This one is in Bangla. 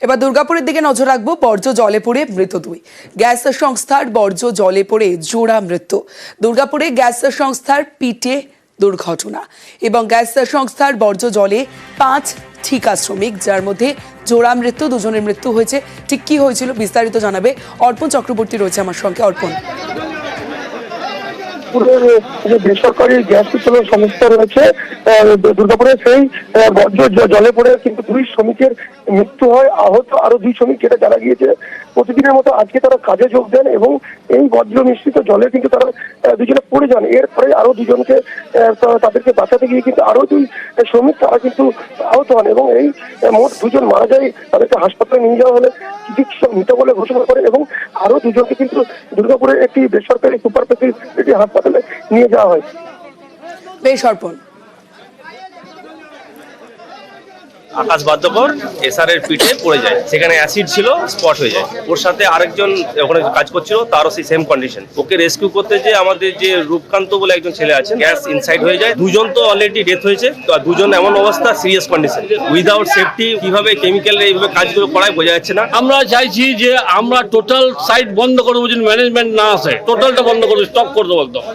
এবার দুর্গাপুরের দিকে নজর রাখবো। বর্জ্য জলে পড়ে মৃত দুই। গ্যাস সংস্থার বর্জ্য জলে পড়ে জোড়া মৃত্যু। দুর্গাপুরে গ্যাস সংস্থার পিটে দুর্ঘটনা এবং গ্যাস সংস্থার বর্জ্য জলে 5 ঠিকা শ্রমিক, যার মধ্যে জোড়া মৃত্যু, দুজনের মৃত্যু হয়েছে। ঠিক কি হয়েছিল বিস্তারিত জানাবে অর্পণ চক্রবর্তী, রয়েছে আমার সঙ্গে। অর্পণ, যে বেসরকারি গ্যাস বিতরণ সংস্থা রয়েছে দুর্গাপুরে, সেই বর্জ্য জলে পড়ে কিন্তু 2 শ্রমিকের মৃত্যু হয়। আহত আরো 2 শ্রমিক, যেটা জানা গিয়েছে। প্রতিদিনের মতো আজকে তারা কাজে যোগ দেন এবং এই বর্জ্য মিশ্রিত জলে কিন্তু তারা দুজনে পড়ে যান। এরপরে আরো 2 জনকে তাদেরকে বাঁচাতে গিয়ে কিন্তু আরো 2 শ্রমিক তারা কিন্তু আহত হন এবং এই মোট 2 জন মারা যায়। তাদেরকে হাসপাতালে নিয়ে যাওয়া হলে চিকিৎসক মৃত বলে ঘোষণা করে এবং আরো 2 জনকে কিন্তু দুর্গাপুরের একটি বেসরকারি সুপার স্পেশালিটি হাসপাতালে নিয়ে যাওয়া হয়। বেশ অর্পণ। আকাশ বাদ্যকর এসআর এর পিঠে পড়ে যায়, সেখানে অ্যাসিড ছিল, স্পট হয়ে যায়। ওর সাথে আরেকজন ওখানে কাজ করছিল, তারও সেই সেম কন্ডিশন। ওকে রেস্কিউ করতে যে আমাদের যে রূপকান্ত বলে একজন ছেলে আছেন, গ্যাস ইনসাইড হয়ে যায়। 2 জন তো অলরেডি ডেথ হয়েছে, তো 2 জন এমন অবস্থা, সিরিয়াস কন্ডিশন। উইদাউট সেফটি কিভাবে কেমিক্যাল এইভাবে কাজগুলো করায় বোঝা যাচ্ছে না। আমরা চাইছি যে আমরা টোটাল সাইট বন্ধ করবো, যদি ম্যানেজমেন্ট না আসে টোটালটা বন্ধ করবো, স্টপ করে দেবো একদম।